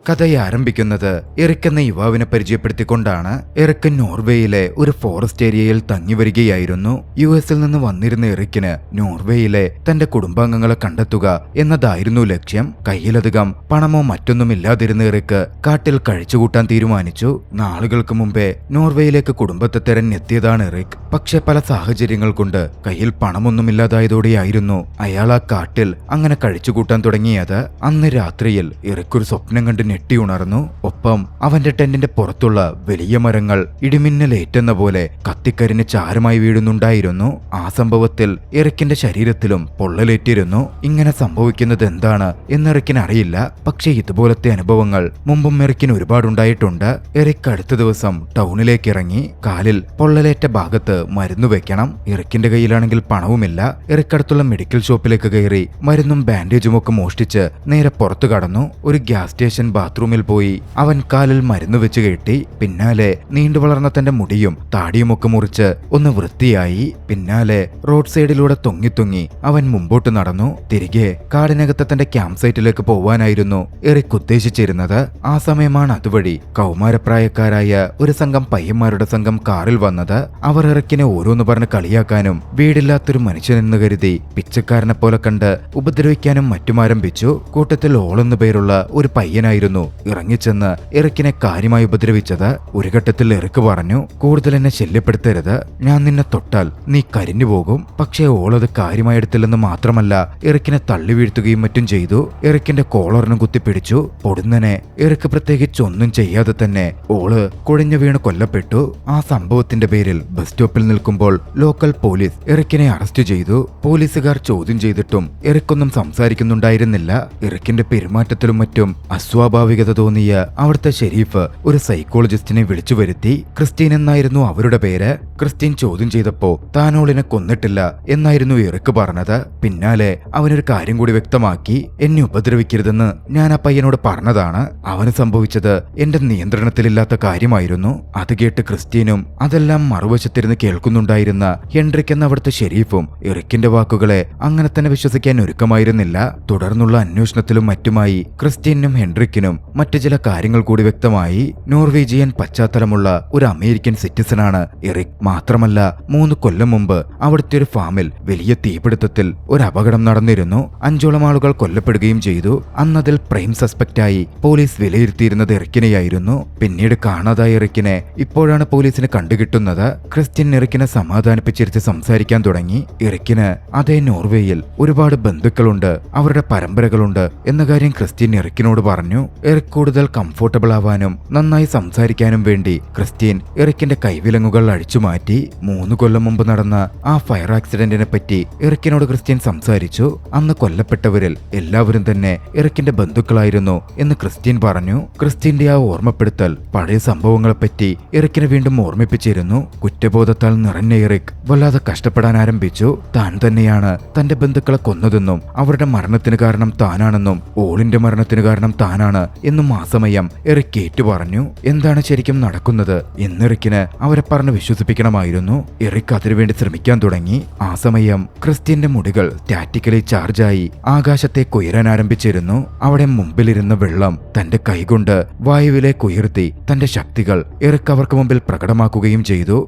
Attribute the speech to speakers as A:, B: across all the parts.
A: കഥയെ ആരംഭിക്കുന്നത് എറിക് എന്ന യുവാവിനെ പരിചയപ്പെടുത്തിക്കൊണ്ടാണ്. എറിക് നോർവേയിലെ ഒരു ഫോറസ്റ്റ് ഏരിയയിൽ തങ്ങി വരികയായിരുന്നു. യുഎസിൽ നിന്ന് വന്നിരുന്ന എറിക്കിന് നോർവേയിലെ തന്റെ കുടുംബാംഗങ്ങളെ കണ്ടെത്തുക എന്നതായിരുന്നു ലക്ഷ്യം. കയ്യിലധികം പണമോ മറ്റൊന്നുമില്ലാതിരുന്ന എറിക് കാട്ടിൽ കഴിച്ചുകൂട്ടാൻ തീരുമാനിച്ചു. നാളുകൾക്ക് മുമ്പേ നോർവേയിലേക്ക് കുടുംബത്തെ തെരഞ്ഞെത്തിയതാണ് എറിക്. പക്ഷെ പല സാഹചര്യങ്ങൾ കൊണ്ട് കയ്യിൽ പണമൊന്നുമില്ലാതായതോടെയായിരുന്നു അയാൾ ആ കാട്ടിൽ അങ്ങനെ കഴിച്ചുകൂട്ടാൻ തുടങ്ങിയത്. അന്ന് രാത്രിയിൽ എറിക് ഒരു സ്വപ്നം കണ്ട് ഞെട്ടിയുണർന്നു. ഒപ്പം അവന്റെ ടെന്റിന്റെ പുറത്തുള്ള വലിയ മരങ്ങൾ ഇടിമിന്നലേറ്റെന്ന പോലെ കത്തിക്കരിഞ്ഞ് ചാരമായി വീഴുന്നുണ്ടായിരുന്നു. ആ സംഭവത്തിൽ എറിക്കിന്റെ ശരീരത്തിലും പൊള്ളലേറ്റിരുന്നു. ഇങ്ങനെ സംഭവിക്കുന്നത് എന്താണ് എന്ന് എറിക്കിന് അറിയില്ല. പക്ഷെ ഇതുപോലത്തെ അനുഭവങ്ങൾ മുമ്പും എറിക്കിന് ഒരുപാടുണ്ടായിട്ടുണ്ട്. എറിക് അടുത്ത ദിവസം ടൗണിലേക്ക് ഇറങ്ങി. കാലിൽ പൊള്ളലേറ്റ ഭാഗത്ത് മരുന്ന് വെക്കണം. എറിക്കിന്റെ കയ്യിലാണെങ്കിൽ പണവുമില്ല. എറിക് അടുത്തുള്ള മെഡിക്കൽ ഷോപ്പിലേക്ക് കയറി മരുന്നും ബാൻഡേജും ഒക്കെ മോഷ്ടിച്ച് നേരെ പുറത്തു കടന്നു. ഒരു ഗ്യാസ് സ്റ്റേഷൻ ബാത്റൂമിൽ പോയി അവൻ കാലിൽ മരുന്ന് വെച്ച് കെട്ടി. പിന്നാലെ നീണ്ടു വളർന്ന തന്റെ മുടിയും താടിയുമൊക്കെ മുറിച്ച് ഒന്ന് വൃത്തിയായി. പിന്നാലെ റോഡ് സൈഡിലൂടെ തൊങ്ങി അവൻ മുമ്പോട്ട് നടന്നു. തിരികെ കാടിനകത്തെ തന്റെ ക്യാമ്പ് സൈറ്റിലേക്ക് പോവാനായിരുന്നു എറിക് ഉദ്ദേശിച്ചിരുന്നത്. ആ സമയമാണ് അതുവഴി കൗമാരപ്രായക്കാരായ ഒരു സംഘം പയ്യന്മാരുടെ സംഘം കാറിൽ വന്നത്. അവർ എറിക്കിനെ ഓരോന്ന് പറഞ്ഞ് കളിയാക്കാനും വീടില്ലാത്തൊരു മനുഷ്യനെന്ന് കരുതി പിച്ചക്കാരനെ പോലെ കണ്ട് ഉപദ്രവിക്കാനും മറ്റും ആരംഭിച്ചു. കൂട്ടത്തിൽ ഓളെന്നു പേരുള്ള ഒരു പയ്യനായിരുന്നു ഇറങ്ങിച്ചെന്ന് എറിക്കിനെ കാര്യമായി ഉപദ്രവിച്ചത്. ഒരു ഘട്ടത്തിൽ എറിക് പറഞ്ഞു, കൂടുതൽ എന്നെ ശല്യപ്പെടുത്തരുത്, ഞാൻ നിന്നെ തൊട്ടാൽ നീ കരിഞ്ഞു പോകും. പക്ഷേ ഓളത് കാര്യമായി എടുത്തില്ലെന്ന് മാത്രമല്ല എറിക്കിനെ തള്ളി വീഴ്ത്തുകയും മറ്റും ചെയ്തു. എറിക്കിന്റെ കോളറിനും കുത്തിപ്പിടിച്ചു. പൊടുന്നനെ എറിക് പ്രത്യേകിച്ച് ഒന്നും ചെയ്യാതെ തന്നെ ഓള് കുഴഞ്ഞു വീണ് കൊല്ലപ്പെട്ടു. ആ സംഭവത്തിന്റെ പേരിൽ ബസ് സ്റ്റോപ്പിൽ നിൽക്കുമ്പോൾ ലോക്കൽ പോലീസ് എറിക്കിനെ അറസ്റ്റ് ചെയ്തു. പോലീസുകാർ ചോദ്യം ചെയ്തിട്ടും എറിക്കൊന്നും സംസാരിക്കുന്നുണ്ടായിരുന്നില്ല. എറിക്കിന്റെ പെരുമാറ്റത്തിലും മറ്റും അസ്വാഭാവികത തോന്നിയ അവിടുത്തെ ഷെരീഫ് ഒരു സൈക്കോളജിസ്റ്റിനെ വിളിച്ചു വരുത്തി. ക്രിസ്റ്റീൻ എന്നായിരുന്നു അവരുടെ പേര്. ക്രിസ്റ്റീൻ ചോദ്യം ചെയ്തപ്പോ താനോളിനെ കൊന്നിട്ടില്ല എന്നായിരുന്നു എറിക് പറഞ്ഞത്. പിന്നാലെ അവനൊരു കാര്യം കൂടി വ്യക്തമാക്കി, എന്നെ ഉപദ്രവിക്കരുതെന്ന് ഞാൻ ആ പയ്യനോട് പറഞ്ഞതാണ്. അവന് സംഭവിച്ചത് എന്റെ നിയന്ത്രണത്തിലില്ലാത്ത കാര്യമായിരുന്നു. അത് കേട്ട് ക്രിസ്റ്റീനും അതെല്ലാം മറുവശത്തിരുന്ന് കേൾക്കുന്നുണ്ടായിരുന്ന ഹെൻറിക് എന്ന അവിടുത്തെ ഷെരീഫും എറിക്കിന്റെ വാക്കുകളെ അങ്ങനെ തന്നെ വിശ്വസിക്കാൻ ഒരുക്കമായിരുന്നില്ല. തുടർന്നുള്ള അന്വേഷണത്തിലും മറ്റുമായി ക്രിസ്റ്റീനും ഹെൻറിക്കിനും മറ്റു ചില കാര്യങ്ങൾ കൂടി വ്യക്തമായി. നോർവീജിയൻ പശ്ചാത്തലമുള്ള ഒരു അമേരിക്കൻ സിറ്റിസനാണ് എറിക്. മാത്രമല്ല 3 കൊല്ലം മുമ്പ് അവിടുത്തെ ഒരു ഫാമിൽ വലിയ തീപിടുത്തത്തിൽ ഒരു അപകടം നടന്നിരുന്നു. 5ഓളം ആളുകൾ കൊല്ലപ്പെടുകയും ചെയ്തു. അന്നതിൽ പ്രൈം സസ്പെക്റ്റായി പോലീസ് വിലയിരുത്തിയിരുന്നത് എറിക്കിനെയായിരുന്നു. പിന്നീട് കാണാതായ എറിക്കിനെ ഇപ്പോഴാണ് പോലീസിന് കണ്ടുകിട്ടുന്നത്. ക്രിസ്റ്റ്യൻ എറിക്കിനെ സമാധാനിപ്പിച്ചിരുത്തി സംസാരിക്കാൻ തുടങ്ങി. എറിക്കിന് അതേ നോർവേയിൽ ഒരുപാട് ബന്ധുക്കളുണ്ട്, അവരുടെ പരമ്പരകളുണ്ട് എന്ന കാര്യം ക്രിസ്റ്റ്യൻ എറിക്കിനോട് പറഞ്ഞു. എറിക് കൂടുതൽ കംഫോർട്ടബിൾ ആവാനും നന്നായി സംസാരിക്കാനും വേണ്ടി ക്രിസ്റ്റ്യൻ എറിക്കിന്റെ കൈവിലങ്ങുകൾ അഴിച്ചുമാറ്റി. 3 കൊല്ലം മുമ്പ് നടന്ന ആ ഫയർ ആക്സിഡന്റിനെ പറ്റി എറിക്കിനോട് ക്രിസ്റ്റ്യൻ സംസാരിച്ചു. അന്ന് കൊല്ലപ്പെട്ടവരിൽ എല്ലാവരും തന്നെ എറിക്കിന്റെ ബന്ധുക്കളായിരുന്നു എന്ന് ക്രിസ്റ്റ്യൻ പറഞ്ഞു. ക്രിസ്റ്റ്യന്റെ ആ ഓർമ്മപ്പെടുത്തൽ പഴയ സംഭവങ്ങളെപ്പറ്റി എറിക്കിനെ വീണ്ടും ഓർമ്മിപ്പിച്ചിരുന്നു. കുറ്റബോധത്താൽ നിറഞ്ഞ എറിക് വല്ലാതെ കഷ്ടപ്പെടാൻ ആരംഭിച്ചു. താൻ തന്നെയാണ് തന്റെ ബന്ധുക്കളെ കൊന്നതെന്നും അവരുടെ മരണത്തിന് കാരണം താനാണെന്നും ഓളിന്റെ മരണത്തിന് കാരണം താനാണ് എന്നും ആ സമയം എറിക് ഏറ്റു പറഞ്ഞു. എന്താണ് ശരിക്കും നടക്കുന്നത് എന്നെറിക്കിന് അവരെ പറഞ്ഞ് വിശ്വസിപ്പിക്കണമായിരുന്നു. എറിക് അതിനുവേണ്ടി ശ്രമിക്കാൻ തുടങ്ങി. ആ സമയം ക്രിസ്റ്റ്യന്റെ മുടികൾ സ്റ്റാറ്റിക്കലി ചാർജായി ആകാശത്തേക്ക് ഉയരാൻ ആരംഭിച്ചിരുന്നു. അവിടെ മുമ്പിലിരുന്ന വെള്ളം തന്റെ കൈകൊണ്ട് വായുവിലേക്ക് ഉയർത്തി തന്റെ ശക്തികൾ എറിക് അവർക്ക് മുമ്പിൽ പ്രകടമാക്കുകയും ചെയ്തു.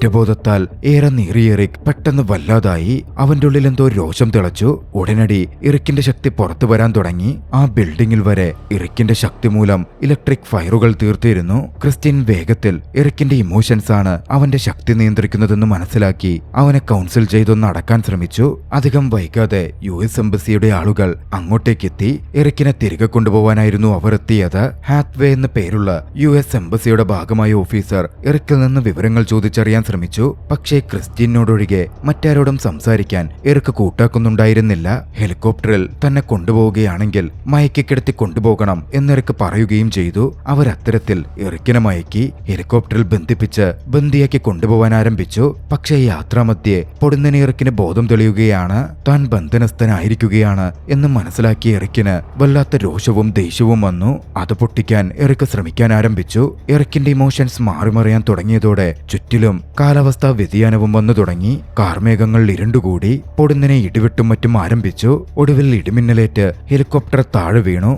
A: കുറ്റബോധത്താൽ ഏറെ നീറിയ എറിക് പെട്ടെന്ന് വല്ലാതായി. അവന്റെ ഉള്ളിൽ എന്തോ രോഷം തിളച്ചു. ഉടനടി എറിക്കിന്റെ ശക്തി പുറത്തു വരാൻ തുടങ്ങി. ആ ബിൽഡിംഗിൽ വരെ എറിക്കിന്റെ ശക്തി മൂലം ഇലക്ട്രിക് ഫയറുകൾ തീർത്തിരുന്നു. ക്രിസ്റ്റ്യൻ വേഗത്തിൽ എറിക്കിന്റെ ഇമോഷൻസ് ആണ് അവന്റെ ശക്തി നിയന്ത്രിക്കുന്നതെന്ന് മനസ്സിലാക്കി അവനെ കൗൺസിൽ ചെയ്തൊന്ന് അടക്കാൻ ശ്രമിച്ചു. അധികം വൈകാതെ US എംബസിയുടെ ആളുകൾ അങ്ങോട്ടേക്കെത്തി. എറിക്കിനെ തിരികെ കൊണ്ടുപോകാനായിരുന്നു അവർ എത്തിയത്. ഹാത്വേ എന്ന പേരുള്ള US എംബസിയുടെ ഭാഗമായ ഓഫീസർ എറിക്കിൽ നിന്ന് വിവരങ്ങൾ ചോദിച്ചറിയാൻ ശ്രമിച്ചു. പക്ഷേ ക്രിസ്റ്റ്യനോടൊഴികെ മറ്റാരോടും സംസാരിക്കാൻ എറിക് കൂട്ടാക്കുന്നുണ്ടായിരുന്നില്ല. ഹെലികോപ്റ്ററിൽ തന്നെ കൊണ്ടുപോവുകയാണെങ്കിൽ മയക്കിക്കിടത്തി കൊണ്ടുപോകണം എന്നെറിക് പറയുകയും ചെയ്തു. അവരത്തരത്തിൽ എറിക്കിനെ മയക്കി ഹെലികോപ്റ്ററിൽ ബന്ധിപ്പിച്ച് ബന്ദിയാക്കി കൊണ്ടുപോകാൻ ആരംഭിച്ചു. പക്ഷേ യാത്രാമധ്യേ പൊടുന്നനെ എറിക്കിന് ബോധം തെളിയുകയാണ്. താൻ ബന്ധനസ്ഥനായിരിക്കുകയാണ് എന്ന് മനസ്സിലാക്കിയ എറിക്കിന് വല്ലാത്ത രോഷവും ദേഷ്യവും വന്നു. അത് പൊട്ടിക്കാൻ എറിക് ശ്രമിക്കാൻ ആരംഭിച്ചു. എറിക്കിന്റെ ഇമോഷൻസ് മാറിമറിയാൻ തുടങ്ങിയതോടെ ചുറ്റിലും കാലാവസ്ഥാ വ്യതിയാനവും വന്നു തുടങ്ങി. കാർമേഘങ്ങൾ ഇരുണ്ടുകൂടി. പൊടുന്നനെ ഇടിവെട്ടും മറ്റും ആരംഭിച്ചു. ഒടുവിൽ ഇടിമിന്നലേറ്റ് ഹെലികോപ്റ്റർ താഴെ വീണു.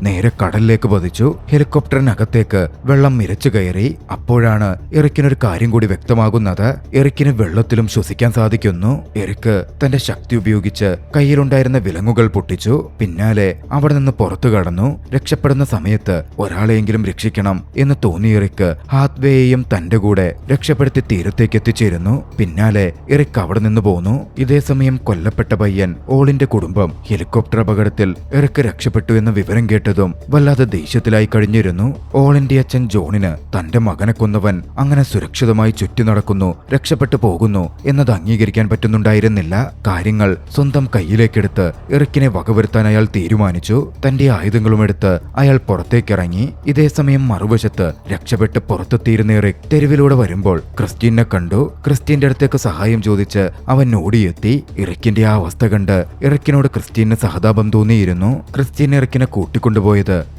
A: നേരെ കടലിലേക്ക് പതിച്ചു. ഹെലികോപ്റ്ററിനകത്തേക്ക് വെള്ളം ഇരച്ചു കയറി. അപ്പോഴാണ് എറിക്കിനൊരു കാര്യം കൂടി വ്യക്തമാകുന്നത്. എറിക്കിന് വെള്ളത്തിലും ശ്വസിക്കാൻ സാധിക്കുന്നു. എറിക്ക് തന്റെ ശക്തി ഉപയോഗിച്ച് കയ്യിലുണ്ടായിരുന്ന വിലങ്ങുകൾ പൊട്ടിച്ചു. പിന്നാലെ അവിടെ നിന്ന് പുറത്തു കടന്നു. രക്ഷപ്പെടുന്ന സമയത്ത് ഒരാളെയെങ്കിലും രക്ഷിക്കണം എന്ന് തോന്നിയ എറിക്ക് ഹാത്വേയെയും തന്റെ കൂടെ രക്ഷപ്പെടുത്തി തീരത്തേക്ക് എത്തിച്ചേരുന്നു. പിന്നാലെ എറിക്ക് അവിടെ നിന്ന് പോന്നു. ഇതേസമയം കൊല്ലപ്പെട്ട പയ്യൻ ഓളിന്റെ കുടുംബം ഹെലികോപ്റ്റർ അപകടത്തിൽ എറിക്ക് രക്ഷപ്പെട്ടു എന്ന വിവരം കേട്ടതും വല്ലാതെ ദേഷ്യത്തിലായി കഴിഞ്ഞിരുന്നു. ഓളിന്റെ അച്ഛൻ ജോണിന് തന്റെ മകനെ കൊന്നവൻ അങ്ങനെ സുരക്ഷിതമായി ചുറ്റി നടക്കുന്നു, രക്ഷപ്പെട്ടു പോകുന്നു എന്നത് അംഗീകരിക്കാൻ പറ്റുന്നുണ്ടായിരുന്നില്ല. കാര്യങ്ങൾ സ്വന്തം കയ്യിലേക്കെടുത്ത് എറിക്കിനെ വകവരുത്താൻ അയാൾ തീരുമാനിച്ചു. തന്റെ ആയുധങ്ങളുമെടുത്ത് അയാൾ പുറത്തേക്കിറങ്ങി. ഇതേസമയം മറുവശത്ത് രക്ഷപ്പെട്ട് പുറത്തെത്തിയിരുന്ന എറിക് തെരുവിലൂടെ വരുമ്പോൾ ക്രിസ്റ്റീനെ കണ്ടു. ക്രിസ്റ്റീന്റെ അടുത്തേക്ക് സഹായം ചോദിച്ച് അവൻ ഓടിയെത്തി. എറിക്കിന്റെ ആ അവസ്ഥ കണ്ട് എറിക്കിനോട് ക്രിസ്റ്റീന് സഹതാപം തോന്നിയിരുന്നു. ക്രിസ്റ്റീൻ എറിക്കിനെ കൂട്ടിക്കൊണ്ടുപോയത്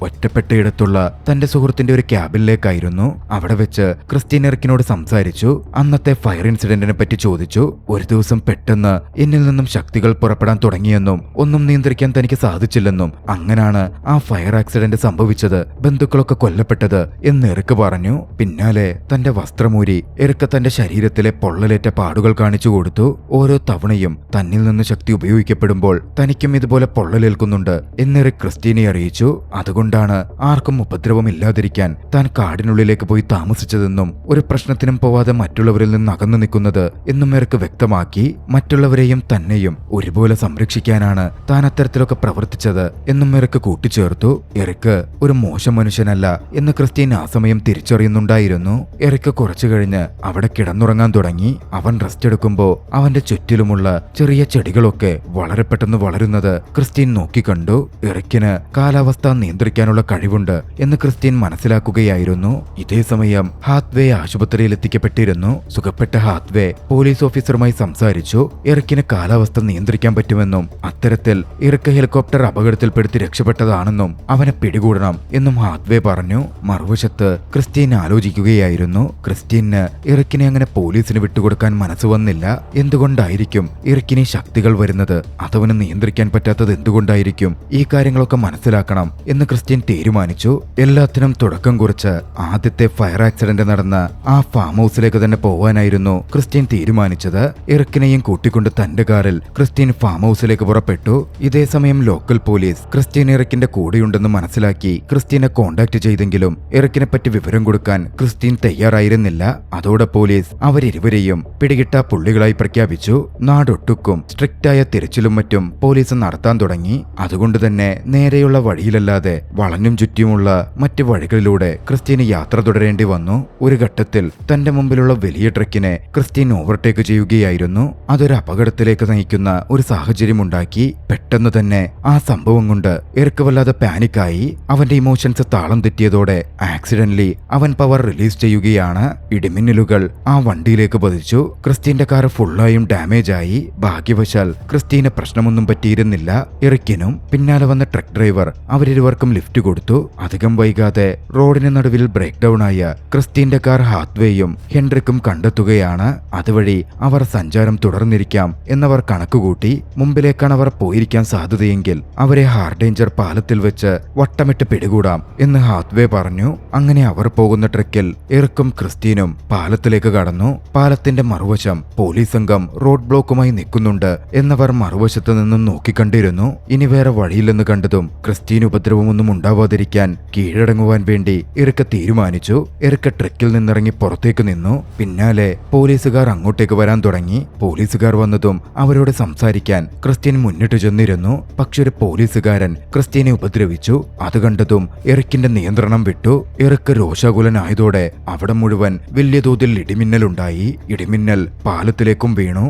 A: ഒറ്റപ്പെട്ടയിടത്തുള്ള തന്റെ സുഹൃത്തിന്റെ ഒരു ക്യാബിനിലേക്കായിരുന്നു. അവിടെ വെച്ച് ക്രിസ്റ്റീൻ എറിക്കിനോട് സംസാരിച്ചു. അന്നത്തെ ഫയർ ഇൻസിഡന്റിനെ പറ്റി ചോദിച്ചു. ഒരു ദിവസം പെട്ടെന്ന് എന്നിൽ നിന്നും ശക്തികൾ പുറപ്പെടാൻ തുടങ്ങിയെന്നും ഒന്നും നിയന്ത്രിക്കാൻ തനിക്ക് സാധിച്ചില്ലെന്നും അങ്ങനാണ് ആ ഫയർ ആക്സിഡന്റ് സംഭവിച്ചത്, ബന്ധുക്കളൊക്കെ കൊല്ലപ്പെട്ടത് എന്ന് എറിക്ക് പറഞ്ഞു. പിന്നാലെ തന്റെ വസ്ത്രമൂരി എറിക്ക് തന്റെ ശരീരത്തിലെ പൊള്ളലേറ്റ പാടുകൾ കാണിച്ചു കൊടുത്തു. ഓരോ തവണയും തന്നിൽ നിന്ന് ശക്തി ഉപയോഗിക്കപ്പെടുമ്പോൾ തനിക്കും ഇതുപോലെ പൊള്ളലേൽക്കുന്നുണ്ട് എന്നെറിക് ക്രിസ്റ്റീനെ അറിയിച്ചു. അതുകൊണ്ടാണ് ആർക്കും ഉപദ്രവമില്ലാതിരിക്കാൻ താൻ കാടിനുള്ളിലേക്ക് പോയി താമസിച്ചതെന്നും ഒരു പ്രശ്നത്തിനും പോവാതെ മറ്റുള്ളവരിൽ നിന്ന് അകന്നു നിൽക്കുന്നത് എന്നും എറിക്ക് വ്യക്തമാക്കി. മറ്റുള്ളവരെയും തന്നെയും ഒരുപോലെ സംരക്ഷിക്കാനാണ് താൻ അത്തരത്തിലൊക്കെ പ്രവർത്തിച്ചത് എന്നും എറിക്ക് കൂട്ടിച്ചേർത്തു. എറിക്ക് ഒരു മോശം മനുഷ്യനല്ല എന്ന് ക്രിസ്റ്റീൻ ആ സമയം തിരിച്ചറിയുന്നുണ്ടായിരുന്നു. എറിക്ക് കുറച്ചു കഴിഞ്ഞ് അവിടെ കിടന്നുറങ്ങാൻ തുടങ്ങി. അവൻ റെസ്റ്റ് എടുക്കുമ്പോൾ അവന്റെ ചുറ്റിലുമുള്ള ചെറിയ ചെടികളൊക്കെ വളരെ പെട്ടെന്ന് വളരുന്നത് ക്രിസ്റ്റീൻ നോക്കിക്കണ്ടു. എറിക്കിന് കാലാവസ്ഥ നിയന്ത്രിക്കാനുള്ള കഴിവുണ്ട് എന്ന് ക്രിസ്റ്റീൻ മനസ്സിലാക്കുകയായിരുന്നു. ഇതേസമയം ഹാത്വേ ആശുപത്രിയിൽ എത്തിക്കപ്പെട്ടിരുന്നു. സുഖപ്പെട്ട ഹാത്വേ പോലീസ് ഓഫീസറുമായി സംസാരിച്ചു. എറിക്കിന് കാലാവസ്ഥ നിയന്ത്രിക്കാൻ പറ്റുമെന്നും അത്തരത്തിൽ എറിക്ക് ഹെലികോപ്റ്റർ അപകടത്തിൽപ്പെടുത്തി രക്ഷപ്പെട്ടതാണെന്നും അവനെ പിടികൂടണം എന്നും ഹാത്വേ പറഞ്ഞു. മറുവശത്ത് ക്രിസ്റ്റീൻ ആലോചിക്കുകയായിരുന്നു. ക്രിസ്റ്റീന് എറിക്കിനെ അങ്ങനെ പോലീസിന് വിട്ടുകൊടുക്കാൻ മനസ്സ് വന്നില്ല. എന്തുകൊണ്ടായിരിക്കും എറിക്കിനെ ശക്തികൾ വരുന്നത്? അതവന് നിയന്ത്രിക്കാൻ പറ്റാത്തത് എന്തുകൊണ്ടായിരിക്കും? ഈ കാര്യങ്ങളൊക്കെ മനസ്സിലാക്കണം എന്ന് ക്രിസ്റ്റീൻ തീരുമാനിച്ചു. എല്ലാത്തിനും തുടക്കം കുറിച്ച് ആദ്യത്തെ ഫയർ ആക്സിഡന്റ് നടന്ന ആ ഫാം ഹൗസിലേക്ക് തന്നെ പോവാനായിരുന്നു ക്രിസ്റ്റീൻ തീരുമാനിച്ചത്. എറിക്കിനെയും കൂട്ടിക്കൊണ്ട് തന്റെ കാറിൽ ക്രിസ്റ്റീൻ ഫാം ഹൗസിലേക്ക് പുറപ്പെട്ടു. ഇതേസമയം ലോക്കൽ പോലീസ് ക്രിസ്റ്റീൻ എറിക്കിന്റെ കൂടെയുണ്ടെന്ന് മനസ്സിലാക്കി ക്രിസ്റ്റീനെ കോണ്ടാക്ട് ചെയ്തെങ്കിലും എറിക്കിനെ പറ്റി വിവരം കൊടുക്കാൻ ക്രിസ്റ്റീൻ തയ്യാറായിരുന്നില്ല. അതോടെ പോലീസ് അവരിരുവരെയും പിടികിട്ടാ പുള്ളികളായി പ്രഖ്യാപിച്ചു. നാടൊട്ടുക്കും സ്ട്രിക്റ്റായ തിരച്ചിലും മറ്റും പോലീസ് നടത്താൻ തുടങ്ങി. അതുകൊണ്ട് തന്നെ നേരെയുള്ള വഴിയിലല്ലാതെ വളഞ്ഞും ചുറ്റിയുമുള്ള മറ്റ് വഴികളിലൂടെ ക്രിസ്റ്റീന് യാത്ര തുടരേണ്ടി വന്നു. ഒരു ഘട്ടത്തിൽ തന്റെ മുമ്പിലുള്ള വലിയ ട്രക്കിനെ ക്രിസ്റ്റീൻ ഓവർടേക്ക് ചെയ്യുകയായിരുന്നു. അതൊരു അപകടത്തിലേക്ക് നയിക്കുന്ന ഒരു സാഹചര്യമുണ്ടാക്കി. പെട്ടെന്ന് തന്നെ ആ സംഭവം കൊണ്ട് എറിക്ക് വല്ലാതെ പാനിക്കായി. അവന്റെ ഇമോഷൻസ് താളം തെറ്റിയതോടെ ആക്സിഡന്റലി അവൻ പവർ റിലീസ് ചെയ്യുകയാണ്. ഇടിമിന്നലുകൾ ആ വണ്ടിയിലേക്ക് പതിച്ചു. ക്രിസ്റ്റീന്റെ കാർ ഫുള്ളായും ഡാമേജ് ആയി. ഭാഗ്യവശാൽ ക്രിസ്റ്റീന് പ്രശ്നമൊന്നും പറ്റിയിരുന്നില്ല. എറിക്കിനും പിന്നാലെ വന്ന ട്രക്ക് ഡ്രൈവർ അവരിരുവർക്കും ലിഫ്റ്റ് കൊടുത്തു. അധികം വൈകാതെ റോഡിന് നടുവിൽ ബ്രേക്ക് ഡൗൺ ആയ ക്രിസ്റ്റീന്റെ കാർ ഹാത്വേയും ഹെൻറിക്കും കണ്ടെത്തുകയാണ്. അതുവഴി അവർ സഞ്ചാരം തുടർന്നിരിക്കാം എന്നവർ കണക്കുകൂട്ടി. മുമ്പിലേക്കാണ് അവർ പോയിരിക്കാൻ സാധ്യതയെങ്കിൽ അവരെ ഹാർഡേഞ്ചർ പാലത്തിൽ വെച്ച് വട്ടമിട്ട് പിടികൂടാം എന്ന് ഹാത്വേ പറഞ്ഞു. അങ്ങനെ അവർ പോകുന്ന ട്രക്കിൽ എറിക്കും ക്രിസ്റ്റീനും പാലത്തിലേക്ക് കടന്നു. പാലത്തിന്റെ മറുവശം പോലീസ് സംഘം റോഡ് ബ്ലോക്കുമായി നിൽക്കുന്നുണ്ട് എന്നവർ മറുവശത്ത് നിന്നും നോക്കിക്കണ്ടിരുന്നു. ഇനി വേറെ വഴിയില്ലെന്ന് കണ്ടതും ക്രിസ്റ്റീൻ ഉപദ്രവമൊന്നും ഉണ്ടാവാതിരിക്കാൻ കീഴടങ്ങുവാൻ വേണ്ടി എറിക്ക് തീരുമാനിച്ചു. എറിക്ക് ട്രക്കിൽ നിന്നിറങ്ങി പുറത്തേക്ക് നിന്നു. പിന്നാലെ പോലീസുകാർ അങ്ങോട്ടേക്ക് വരാൻ തുടങ്ങി. പോലീസുകാർ വന്നതും അവരോട് സംസാരിക്കാൻ ക്രിസ്റ്റീൻ മുന്നിട്ട് ചെന്നിരുന്നു. പക്ഷെ ഒരു പോലീസുകാരൻ ക്രിസ്റ്റീനെ ഉപദ്രവിച്ചു. അത് കണ്ടതും എറിക്കിന്റെ നിയന്ത്രണം വിട്ടു. എറിക്ക് രോഷാകുലനായതോടെ അവിടെ മുഴുവൻ വലിയ തോതിൽ ഇടിമിന്നലുണ്ടായി. ഇടിമിന്നൽ പാലത്തിലേക്കും വീണു.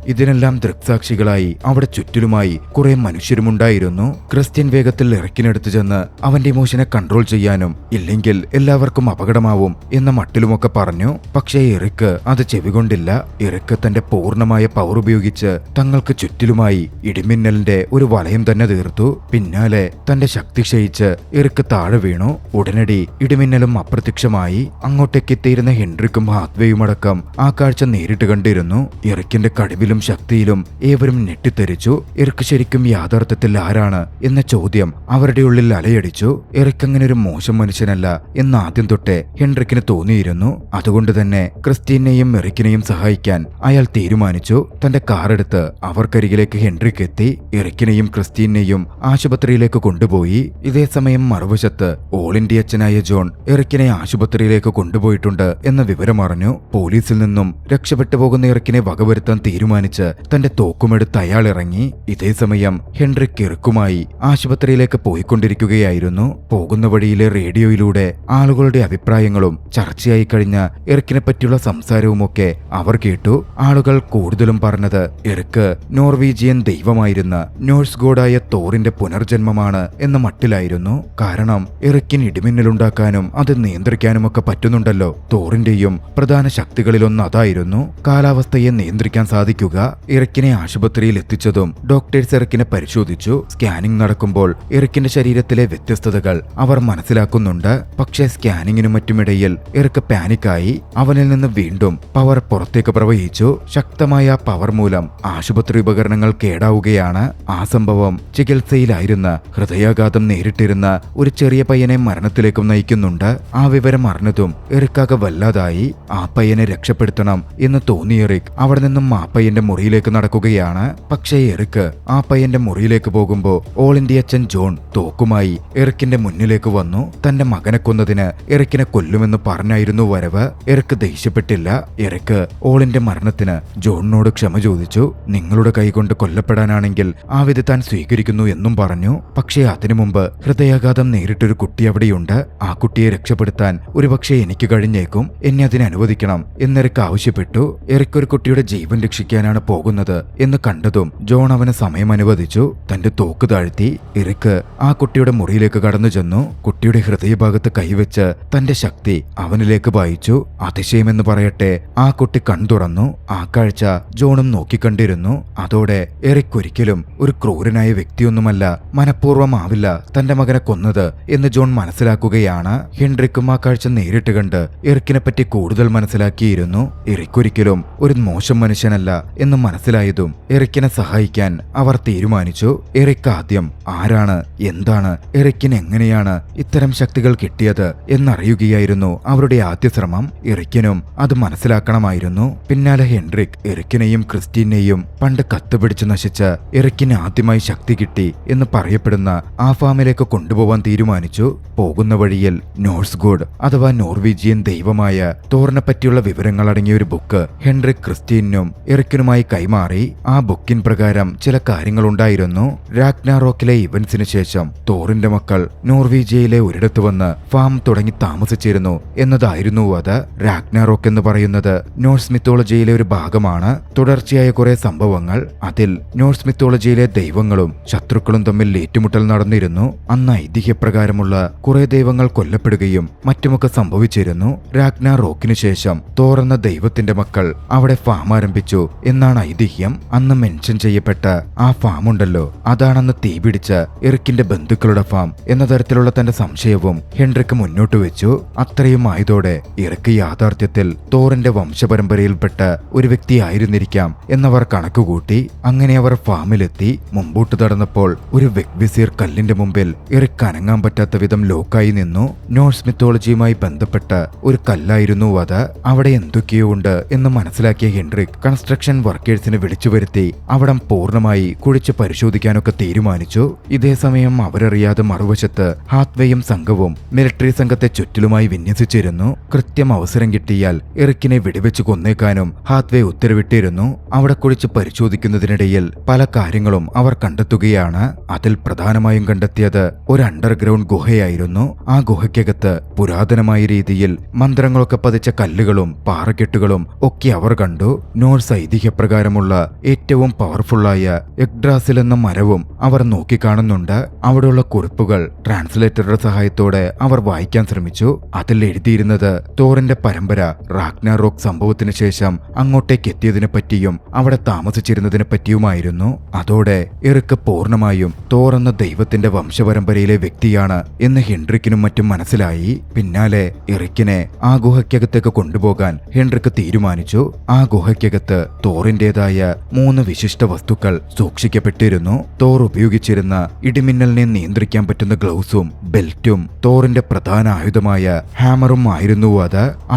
A: ഇതിനെല്ലാം ദൃക്സാക്ഷികളായി അവിടെ ചുറ്റിലുമായി കുറെ മനുഷ്യരുമുണ്ടായിരുന്നു. ക്രിസ്ത്യൻ വേഗത്തിൽ എറിക്കിനടുത്ത് ചെന്ന് അവന്റെ ഇമോഷനെ കൺട്രോൾ ചെയ്യാനും ഇല്ലെങ്കിൽ എല്ലാവർക്കും അപകടമാവും എന്ന മട്ടിലുമൊക്കെ പറഞ്ഞു. പക്ഷേ എറിക്ക് അത് ചെവികൊണ്ടില്ല. എറിക്ക് തന്റെ പൂർണ്ണമായ പവർ ഉപയോഗിച്ച് തങ്ങൾക്ക് ചുറ്റിലുമായി ഇടിമിന്നലിന്റെ ഒരു വലയം തന്നെ തീർത്തു. പിന്നാലെ തന്റെ ശക്തി ക്ഷയിച്ച് എറിക്ക് താഴെ വീണു. ഉടനടി ഇടിമിന്നലും അപ്രത്യക്ഷമായി. അങ്ങോട്ടേക്ക് എത്തിയിരുന്ന ഹെൻറിക്കും ഹാത്വേയുമടക്കം ആ കാഴ്ച നേരിട്ട് കണ്ടിരുന്നു. എറിക്കിന്റെ കഴിവിലും ശക്തിയിലും ഏവരും ഞെട്ടിത്തെറിച്ചു. എറിക്ക് ശരിക്കും യാഥാർത്ഥ്യത്തിൽ ആരാണ് എന്ന ചോദ്യം അവരുടെ ഉള്ളിൽ അലയടിച്ചു. എറിക്ക് അങ്ങനെ ഒരു മോശം മനുഷ്യനല്ല എന്ന് ആദ്യം തൊട്ടേ ഹെൻറിക്കിന് തോന്നിയിരുന്നു. അതുകൊണ്ട് തന്നെ ക്രിസ്റ്റീനെയും എറിക്കിനെയും സഹായിക്കാൻ അയാൾ തീരുമാനിച്ചു. തന്റെ കാറെടുത്ത് അവർക്കരികിലേക്ക് ഹെൻറിക്ക് എത്തി. എറിക്കിനെയും ക്രിസ്റ്റീനെയും ആശുപത്രിയിലേക്ക് കൊണ്ടുപോയി. ഇതേസമയം മറുവശത്ത് ഓൾ ഇന്ത്യ അച്ഛനായ ജോൺ എറിക്കിനെ ആശുപത്രിയിലേക്ക് കൊണ്ടുപോയിട്ടുണ്ട് എന്ന വിവരം അറിഞ്ഞു. പോലീസിൽ നിന്നും രക്ഷപ്പെട്ടു പോകുന്ന എറിക്കിനെ വകവരുത്താൻ തീരുമാനിച്ച് തന്റെ തോക്കുമെടുത്ത് അയാൾ ഇറങ്ങി. ഇതേസമയം ഹെൻറിക്ക് എറിക്കുമായി ആശുപത്രിയിലേക്ക് പോയിക്കൊണ്ടിരിക്കുകയായിരുന്നു. പോകുന്ന വഴിയിലെ റേഡിയോയിലൂടെ ആളുകളുടെ അഭിപ്രായങ്ങളും ചർച്ചയായി കഴിഞ്ഞ എറിക്കിനെ പറ്റിയുള്ള സംസാരവുമൊക്കെ അവർ കേട്ടു. ആളുകൾ കൂടുതലും പറഞ്ഞത് എറിക്ക് നോർവീജിയൻ ദൈവമായിരുന്ന നോഴ്സ് ഗോഡായ തോറിന്റെ പുനർജന്മമാണ് എന്ന മട്ടിലായിരുന്നു. കാരണം എറിക്കിന് ഇടിമിന്നലുണ്ടാക്കാനും അത് നിയന്ത്രിക്കാനുമൊക്കെ പറ്റുന്നുണ്ടല്ലോ. തോറിന്റെയും പ്രധാന ശക്തികളിലൊന്ന് അതായിരുന്നു കാലാവസ്ഥയെ നിയന്ത്രിക്കാൻ സാധിക്കുക. എറിക്കിനെ ആശുപത്രിയിൽ എത്തിച്ചതും ഡോക്ടേഴ്സ് എറിക്കിനെ പരിശോധിച്ചു. സ്കാനിംഗ് നടക്കുമ്പോൾ എറിക്കിന്റെ ശരീരത്തിലെ വ്യത്യസ്തതകൾ അവർ മനസ്സിലാക്കുന്നുണ്ട്. പക്ഷേ സ്കാനിങ്ങിനും മറ്റുമിടയിൽ എറിക്ക് പാനിക്കായി. അവനിൽ നിന്ന് വീണ്ടും പവർ പുറത്തേക്ക് പ്രവഹിച്ചു. ശക്തമായ പവർ മൂലം ആശുപത്രി ഉപകരണങ്ങൾ കേടാവുകയാണ്. ആ സംഭവം ചികിത്സയിലായിരുന്ന ഹൃദയാഘാതം നേരിട്ടിരുന്ന ഒരു ചെറിയ പയ്യനെ മരണത്തിലേക്കും നയിക്കുന്നുണ്ട്. ആ വിവരം അറിഞ്ഞതും എറിക്കാകെ വല്ലാതായി. ആ പയ്യനെ രക്ഷപ്പെടുത്തണം എന്ന് തോന്നിയ എറിക് അവിടെ നിന്നും ആ പയ്യന്റെ മുറിയിലേക്ക് നടക്കുകയാണ്. പക്ഷേ എറിക്ക് ആ പയ്യന്റെ മുറിയിലേക്ക് പോകുമ്പോൾ ഓൾ ഇന്ത്യ അച്ഛൻ ജോൺ തോക്കുമായി എറിക്കിന്റെ മുന്നിലേക്ക് വന്നു. തന്റെ മകനെ കൊന്നതിന് എറിക്കിനെ കൊല്ലുമെന്ന് പറഞ്ഞായിരുന്നു വരവ്. എറിക്ക് ദേഷ്യപ്പെട്ടില്ല. എറിക്ക് ഓളിന്റെ മരണത്തിന് ജോണിനോട് ക്ഷമ ചോദിച്ചു. നിങ്ങളുടെ കൈകൊണ്ട് കൊല്ലപ്പെടാനാണെങ്കിൽ ആ വിധി താൻ സ്വീകരിക്കുന്നു എന്നും പറഞ്ഞു. പക്ഷേ അതിനു മുമ്പ് ഹൃദയാഘാതം നേരിട്ടൊരു കുട്ടി അവിടെയുണ്ട്. ആ കുട്ടിയെ രക്ഷപ്പെടുത്താൻ ഒരുപക്ഷെ എനിക്ക് കഴിഞ്ഞേക്കും. എന്നെ അതിന് അനുവദിക്കണം എന്നെറിക്ക് ആവശ്യപ്പെട്ടു. എറിക്ക് ഒരു കുട്ടിയുടെ ജീവൻ രക്ഷിക്കാനാണ് പോകുന്നത് എന്ന് കണ്ടതും ജോൺ അവന് സമയം അനുവദിച്ചു. തന്റെ തോക്ക് താഴ്ത്തി എറിക്ക് ആ കുട്ടിയുടെ മുറിയിലേക്ക് കടന്നു ചെന്നു. കുട്ടിയുടെ ഹൃദയഭാഗത്ത് കൈവച്ച് തന്റെ ശക്തി അവനിലേക്ക് പായിച്ചു. അതിശയമെന്ന് പറയട്ടെ, ആ കുട്ടി കൺതുറന്നു. ആ കാഴ്ച ജോണും നോക്കിക്കണ്ടിരുന്നു. അതോടെ എറിക് ഒരിക്കലും ഒരു ക്രൂരനായ വ്യക്തിയൊന്നുമല്ല, മനഃപൂർവ്വമാവില്ല തന്റെ മകനെ കൊന്നത് എന്ന് ജോൺ മനസ്സിലാക്കുകയാണ്. ഹെൻറിക്കും ആ കാഴ്ച നേരിട്ട് കണ്ട് എറിക്കിനെ പറ്റി കൂടുതൽ മനസ്സിലാക്കിയിരുന്നു. എറിക് ഒരിക്കലും ഒരു മോശം മനുഷ്യനല്ല എന്ന് മനസ്സിലായതും എറിക്കിനെ സഹായിക്കാൻ അവർ തീരുമാനിച്ചു. എറിക് ആദ്യം ആരാണ്, എന്താണ്, എറിക്കിന് എങ്ങനെയാണ് ഇത്തരം ശക്തികൾ കിട്ടിയത് എന്നറിയുകയായിരുന്നു അവരുടെ ആദ്യ ശ്രമം. എറിക്കിനും അത് മനസ്സിലാക്കണമായിരുന്നു. പിന്നാലെ ഹെൻറിക് എറിക്കിനെയും ക്രിസ്റ്റീനെയും പണ്ട് കത്തുപിടിച്ച് നശിച്ച എറിക്കിന് ആദ്യമായി ശക്തി കിട്ടി എന്ന് പറയപ്പെടുന്ന ആ ഫാമിലേക്ക് കൊണ്ടുപോവാൻ തീരുമാനിച്ചു. പോകുന്ന വഴിയിൽ നോഴ്സ് ഗോഡ് അഥവാ നോർവീജിയൻ ദൈവമായ തോറിനെ പറ്റിയുള്ള വിവരങ്ങൾ അടങ്ങിയ ഒരു ബുക്ക് ഹെൻറിക് ക്രിസ്റ്റീനും എറിക്കിനുമായി കൈമാറി. ആ ബുക്കിൻ പ്രകാരം ചില കാര്യങ്ങളുണ്ടായിരുന്നു. രാഗ്നാറോക്കിലെ ഇവന്റ്സിന് ശേഷം തോറിന്റെ മക്കൾ നോർവീജിയയിലെ ഒരിടത്ത് വന്ന് ഫാം തുടങ്ങി താമസിച്ചിരുന്നു എന്നതായിരുന്നു അത്. രാഗ്നാറോക്ക് എന്ന് പറയുന്നത് നോർസ് മിത്തോളജിയിലെ ഒരു ഭാഗമാണ്. തുടർച്ചയായ കുറെ സംഭവങ്ങൾ. അതിൽ നോർസ് മിത്തോളജിയിലെ ദൈവങ്ങളും ശത്രുക്കളും തമ്മിൽ ഏറ്റുമുട്ടൽ നടന്നിരുന്നു. അന്ന് ഐതിഹ്യപ്രകാരമുള്ള കുറെ ദൈവങ്ങൾ കൊല്ലപ്പെടുകയും മറ്റുമൊക്കെ സംഭവിച്ചിരുന്നു. രാഗ്നാറോക്കിനു ശേഷം തോർ എന്ന ദൈവത്തിന്റെ മക്കൾ അവിടെ ഫാം ആരംഭിച്ചു എന്നാണ് ഐതിഹ്യം. അന്ന് മെൻഷൻ ചെയ്യപ്പെട്ട ആ ഫാം ഉണ്ടല്ലോ, അതാണെന്ന് തീപിടിച്ച എറിക്കിന്റെ ബന്ധുക്കളുടെ ഫാം എന്ന തരത്തിലുള്ള തന്റെ സംശയവും ഹെൻറിക്ക് മുന്നോട്ട് വെച്ചു. അത്രയും ആയതോടെ എറിക്ക് യാഥാർത്ഥ്യത്തിൽ തോറിന്റെ വംശപരമ്പരയിൽപ്പെട്ട ഒരു വ്യക്തിയായിരുന്നിരിക്കാം എന്നവർ കണക്കുകൂട്ടി. അങ്ങനെ അവർ ഫാമിലെത്തി. മുമ്പോട്ട് നടന്നപ്പോൾ ഒരു വെഗ്വിസീർ കല്ലിന്റെ മുമ്പിൽ എറിക്ക് അനങ്ങാൻ പറ്റാത്ത വിധം ലോക്കായി നിന്നു. നോർസ് മിത്തോളജിയുമായി ബന്ധപ്പെട്ട ഒരു കല്ലായിരുന്നു അത്. അവിടെ എന്തൊക്കെയോ ഉണ്ട് എന്ന് മനസ്സിലാക്കിയ ഹെൻറിക് കൺസ്ട്രക്ഷൻ വർക്കേഴ്സിനെ വിളിച്ചു വരുത്തി അവിടം പൂർണ്ണമായി കുഴിച്ച് പരിശോധിക്കാനൊക്കെ തീരുമാനിച്ചു. ഇതേസമയം അവരറിയാതെ മറുവശത്ത് ഹാത്വേയും സംഘവും മിലിറ്ററി സംഘത്തെ ചുറ്റിലുമായി വിന്യസിച്ചിരുന്നു. കൃത്യം അവസരം കിട്ടിയാൽ എറിക്കിനെ വെടിവെച്ച് കൊന്നേക്കാനും ഹാത്വേ ഉത്തരവിട്ടിരുന്നു. അവിടെ കുഴിച്ച് പരിശോധിക്കുന്നതിനിടയിൽ പല കാര്യങ്ങളും അവർ കണ്ടെത്തുകയാണ്. അതിൽ പ്രധാനമായും കണ്ടെത്തിയത് ഒരു അണ്ടർഗ്രൗണ്ട് ഗുഹയായിരുന്നു. ആ ഗുഹയ്ക്കകത്ത് പുരാതനമായ രീതിയിൽ മന്ത്രങ്ങളൊക്കെ പതിച്ച കല്ലുകളും പാറക്കെട്ടുകളും ഒക്കെ അവർ കണ്ടു. നോർസ് ഐതിഹ്യ ചട്ടപ്രകാരമുള്ള ഏറ്റവും പവർഫുള്ളായ യഗ്ഡ്രാസിൽ എന്ന മരവും അവർ നോക്കിക്കാണുന്നുണ്ട്. അവിടെയുള്ള കുറിപ്പുകൾ ട്രാൻസ്ലേറ്ററുടെ സഹായത്തോടെ അവർ വായിക്കാൻ ശ്രമിച്ചു. അതിൽ എഴുതിയിരുന്നത് തോറിന്റെ പരമ്പര റാഗ്നാറോക്ക് സംഭവത്തിന് ശേഷം അങ്ങോട്ടേക്ക് എത്തിയതിനെ പറ്റിയും അവിടെ താമസിച്ചിരുന്നതിനെ പറ്റിയുമായിരുന്നു. അതോടെ എറിക്ക് പൂർണ്ണമായും തോർ എന്ന ദൈവത്തിന്റെ വംശപരമ്പരയിലെ വ്യക്തിയാണ് എന്ന് ഹെൻറിക്കിനും മറ്റും മനസ്സിലായി. പിന്നാലെ എറിക്കിനെ ആ ഗുഹയ്ക്കകത്തേക്ക് കൊണ്ടുപോകാൻ ഹെൻറിക്ക് തീരുമാനിച്ചു. ആ ഗുഹയ്ക്കകത്ത് തോറിന്റേതായ 3 വിശിഷ്ട വസ്തുക്കൾ സൂക്ഷിക്കപ്പെട്ടിരുന്നു. തോർ ഉപയോഗിച്ചിരുന്ന ഇടിമിന്നലിനെ നിയന്ത്രിക്കാൻ പറ്റുന്ന ഗ്ലൗസും ബെൽറ്റും തോറിന്റെ പ്രധാന ആയുധമായ ഹാമറും ആയിരുന്നു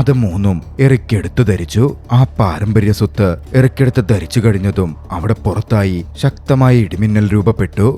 A: അത് 3ഉം എറിക്ക് എടുത്തു ധരിച്ചു. ആ പാരമ്പര്യ സ്വത്ത് എറിക്കെടുത്ത് ധരിച്ചു കഴിഞ്ഞതും അവിടെ പുറത്തായി ശക്തമായ ഇടിമിന്നൽ രൂപപ്പെട്ടു.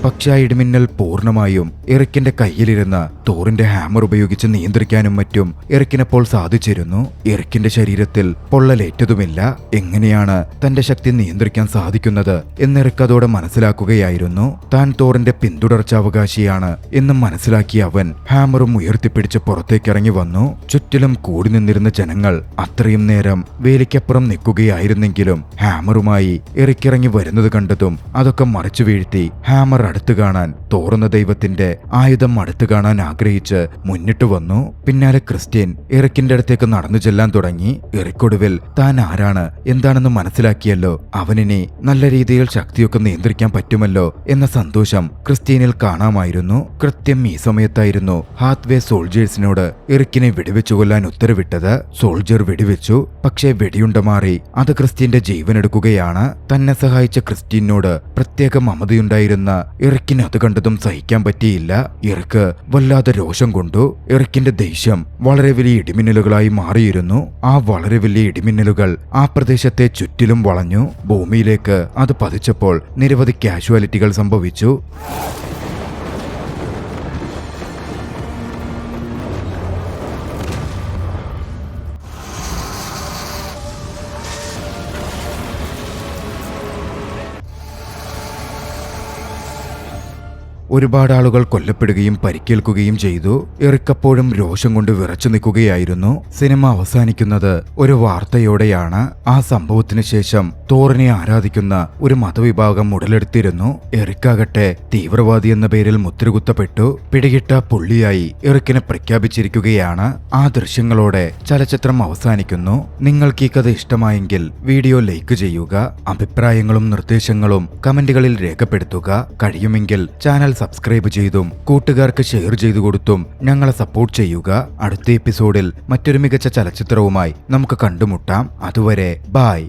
A: പക്ഷേ ആ ഇടിമിന്നൽ പൂർണ്ണമായും എറിക്കിന്റെ കയ്യിലിരുന്ന തോറിന്റെ ഹാമർ ഉപയോഗിച്ച് നിയന്ത്രിക്കാനും മറ്റും എറിക്കിനപ്പോൾ സാധിച്ചിരുന്നു. എറിക്കിന്റെ ശരീരത്തിൽ പൊള്ളലേറ്റതുമില്ല. എങ്ങനെയാണ് തന്റെ ശക്തി നിയന്ത്രിക്കാൻ സാധിക്കുന്നത് എന്നെറിക്ക് അതോടെ മനസ്സിലാക്കുകയായിരുന്നു. താൻ തോറിന്റെ പിന്തുടർച്ചാവകാശിയാണ് എന്നും മനസ്സിലാക്കിയ അവൻ ഹാമറും ഉയർത്തിപ്പിടിച്ച് പുറത്തേക്കിറങ്ങി വന്നു. ചുറ്റിലും കൂടി നിന്നിരുന്ന ജനങ്ങൾ അത്രയും നേരം വേലിക്കപ്പുറം നിൽക്കുകയായിരുന്നെങ്കിലും ഹാമറുമായി എറിക്കിറങ്ങി വരുന്നത് കണ്ടതും അതൊക്കെ മറിച്ചു വീഴ്ത്തി ഹാമർ അടുത്തു കാണാൻ, തോറുന്ന ദൈവത്തിന്റെ ആയുധം അടുത്തു കാണാൻ ആഗ്രഹിച്ച് മുന്നിട്ട് വന്നു. പിന്നാലെ ക്രിസ്ത്യൻ എറിക്കിന്റെ അടുത്തേക്ക് നടന്നു ചെല്ലാൻ തുടങ്ങി. എറിക്കൊടുവിൽ താൻ ആരാണ് എന്താണെന്ന് മനസ്സിലാക്കിയല്ലോ, അവനിനി നല്ല രീതിയിൽ ശക്തിയൊക്കെ നിയന്ത്രിക്കാൻ പറ്റുമല്ലോ എന്ന സന്തോഷം ക്രിസ്ത്യനിൽ കാണാമായിരുന്നു. കൃത്യം ഈ സമയത്തായിരുന്നു ഹാത്വേ സോൾജേഴ്സിനോട് എറിക്കിനെ വെടിവെച്ചു കൊല്ലാൻ ഉത്തരവിട്ടത്. സോൾജർ വെടിവെച്ചു. പക്ഷേ വെടിയുണ്ട മാറി അത് ക്രിസ്ത്യന്റെ ജീവനെടുക്കുകയാണ്. തന്നെ സഹായിച്ച ക്രിസ്ത്യനോട് പ്രത്യേക മമതയുണ്ടായിരുന്ന എറിക്കിന് അത് കണ്ടതും സഹിക്കാൻ പറ്റിയില്ല. എറിക്ക് വല്ലാതെ രോഷം കൊണ്ടു. എറിക്കിന്റെ ദേഷ്യം വളരെ വലിയ ഇടിമിന്നലുകളായി മാറിയിരുന്നു. ആ വളരെ വലിയ ഇടിമിന്നലുകൾ ആ പ്രദേശത്തെ ചുറ്റിലും വളഞ്ഞു. ഭൂമിയിലേക്ക് അത് പതിച്ചപ്പോൾ നിരവധി കാഷ്വാലിറ്റികൾ സംഭവിച്ചു. ഒരുപാട് ആളുകൾ കൊല്ലപ്പെടുകയും പരിക്കേൽക്കുകയും ചെയ്തു. എറിക്കപ്പോഴും രോഷം കൊണ്ട് വിറച്ചു നിൽക്കുകയായിരുന്നു. സിനിമ അവസാനിക്കുന്നത് ഒരു വാർത്തയോടെയാണ്. ആ സംഭവത്തിന് ശേഷം തോറിനെ ആരാധിക്കുന്ന ഒരു മതവിഭാഗം ഉടലെടുത്തിരുന്നു. എറിക്കാകട്ടെ തീവ്രവാദി എന്ന പേരിൽ മുദ്രകുത്തപ്പെട്ടു. പിടികിട്ട പുള്ളിയായി എറിക്കിനെ പ്രഖ്യാപിച്ചിരിക്കുകയാണ്. ആ ദൃശ്യങ്ങളോടെ ചലച്ചിത്രം അവസാനിക്കുന്നു. നിങ്ങൾക്ക് ഈ കഥ ഇഷ്ടമായെങ്കിൽ വീഡിയോ ലൈക്ക് ചെയ്യുക. അഭിപ്രായങ്ങളും നിർദ്ദേശങ്ങളും കമന്റുകളിൽ രേഖപ്പെടുത്തുക. കഴിയുമെങ്കിൽ ചാനൽ സബ്സ്ക്രൈബ് ചെയ്തും കൂട്ടുകാർക്ക് ഷെയർ ചെയ്തു കൊടുത്തും ഞങ്ങളെ സപ്പോർട്ട് ചെയ്യുക. അടുത്ത എപ്പിസോഡിൽ മറ്റൊരു മികച്ച ചലച്ചിത്രവുമായി നമുക്ക് കണ്ടുമുട്ടാം. അതുവരെ ബൈ.